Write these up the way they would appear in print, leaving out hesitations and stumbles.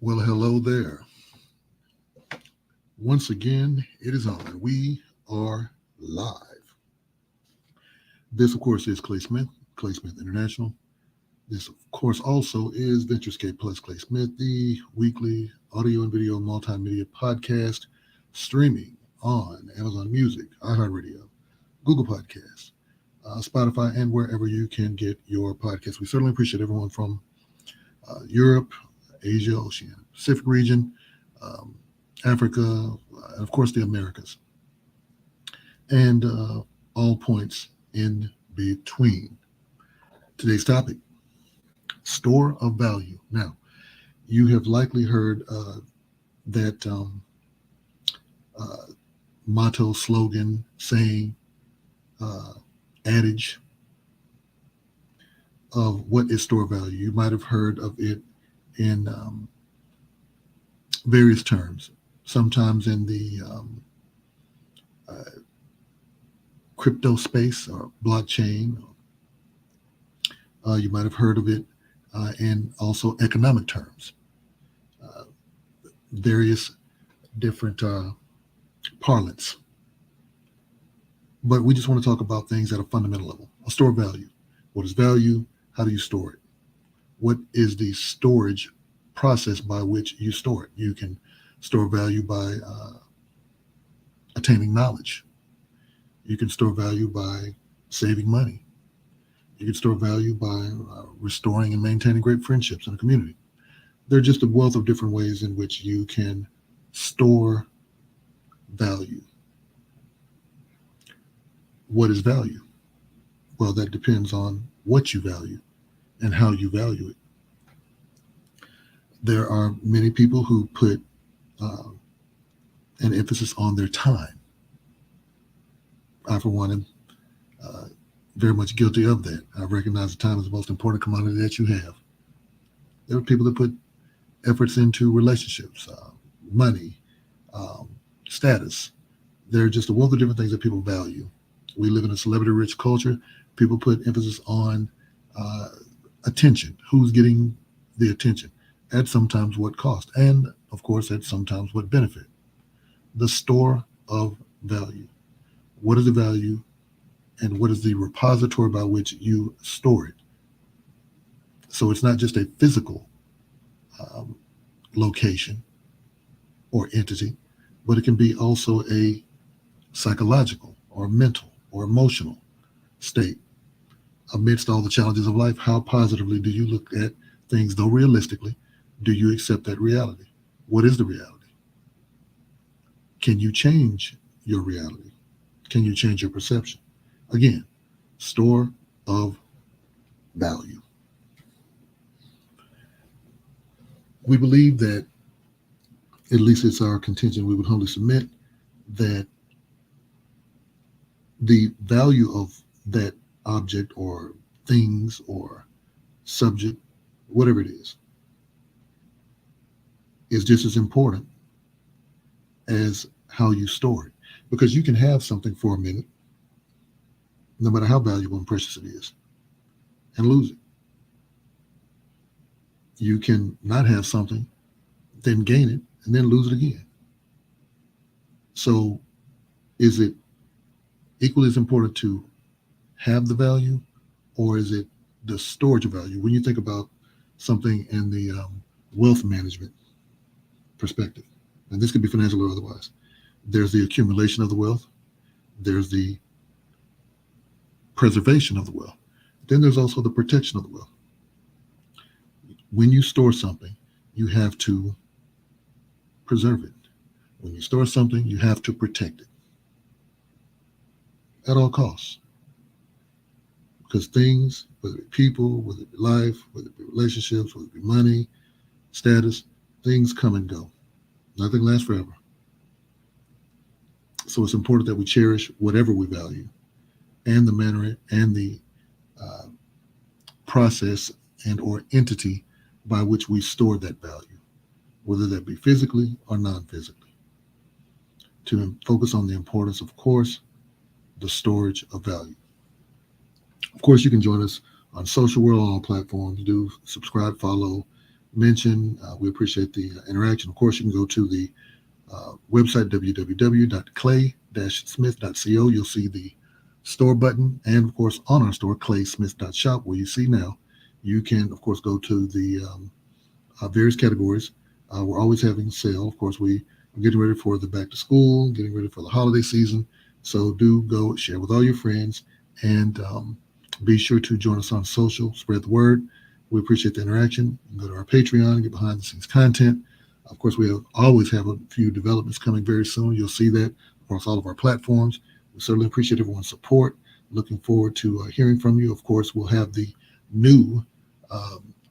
Well, hello there. Once again, it is on. We are live. This, of course, is Clay Smith International. This, of course, also is Venturescape plus Clay Smith, the weekly audio and video multimedia podcast streaming on Amazon Music, iHeartRadio, Google Podcasts, Spotify, and wherever you can get your podcasts. We certainly appreciate everyone from Europe, Asia, Oceania, Pacific region, um, Africa, and of course the Americas, and all points in between. Today's topic: store of value. Now, you have likely heard that uh, motto, slogan, saying, uh, adage of what is store value. You might have heard of it in various terms, sometimes in the uh, crypto space or blockchain. You might have heard of it in also economic terms, uh, various different parlance. But we just want to talk about things at a fundamental level. A store of value. What is value? How do you store it? What is the storage process by which you store it? You can store value by attaining knowledge. You can store value by saving money. You can store value by restoring and maintaining great friendships in a community. There are just a wealth of different ways in which you can store value. What is value? Well, that depends on what you value and how you value it. There are many people who put uh, an emphasis on their time. I, for one, am uh, very much guilty of that. I recognize that time is the most important commodity that you have. There are people that put efforts into relationships, money, um, status. There are just a wealth of different things that people value. We live in a celebrity-rich culture. People put emphasis on uh, attention. Who's getting the attention? At sometimes what cost? And, of course, at sometimes what benefit? The store of value. What is the value and what is the repository by which you store it? So it's not just a physical um, location or entity, but it can be also a psychological or mental or emotional state. Amidst all the challenges of life, how positively do you look at things, though realistically, do you accept that reality? What is the reality? Can you change your reality? Can you change your perception? Again, store of value. We believe that, at least it's our contention, we would humbly submit that the value of that object or things or subject, whatever it is just as important as how you store it. Because you can have something for a minute, no matter how valuable and precious it is, and lose it. You can not have something, then gain it, and then lose it again. So is it equally as important to have the value, or is it the storage of value? When you think about something in the wealth management perspective, and this could be financial or otherwise, there's the accumulation of the wealth, there's the preservation of the wealth, then there's also the protection of the wealth. When you store something, you have to preserve it. When you store something, you have to protect it at all costs. Because things, whether it be people, whether it be life, whether it be relationships, whether it be money, status, things come and go. Nothing lasts forever. So it's important that we cherish whatever we value and the manner and the uh, process and or entity by which we store that value, whether that be physically or non-physically. To focus on the importance, of course, the storage of value. Of course, you can join us on social world, on all platforms. Do subscribe, follow, mention. We appreciate the interaction. Of course, you can go to the website, www.clay-smith.co. You'll see the store button, and of course, on our store, claysmith.shop, where you see now. You can, of course, go to the various categories. We're always having sale. Of course, we are getting ready for the back to school, getting ready for the holiday season. So do go share with all your friends, and be sure to join us on social, spread the word. We appreciate the interaction. You can go to our Patreon, get behind the scenes content. Of course, we always have a few developments coming very soon. You'll see that across all of our platforms. We certainly appreciate everyone's support. Looking forward to hearing from you. Of course, we'll have the new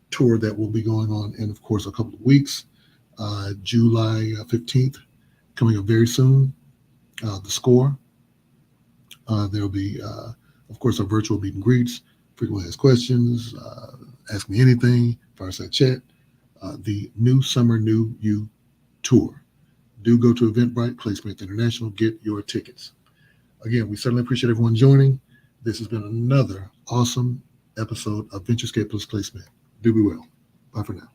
tour that will be going on in, of course, a couple of weeks. July 15th, coming up very soon. The score. There'll be, of course, our virtual meet and greets, frequently asked questions, ask me anything, fireside chat. The new Summer New You tour. Do go to Eventbrite, Placement International, get your tickets. Again, we certainly appreciate everyone joining. This has been another awesome episode of Venturescape plus Placement. Do be well. Bye for now.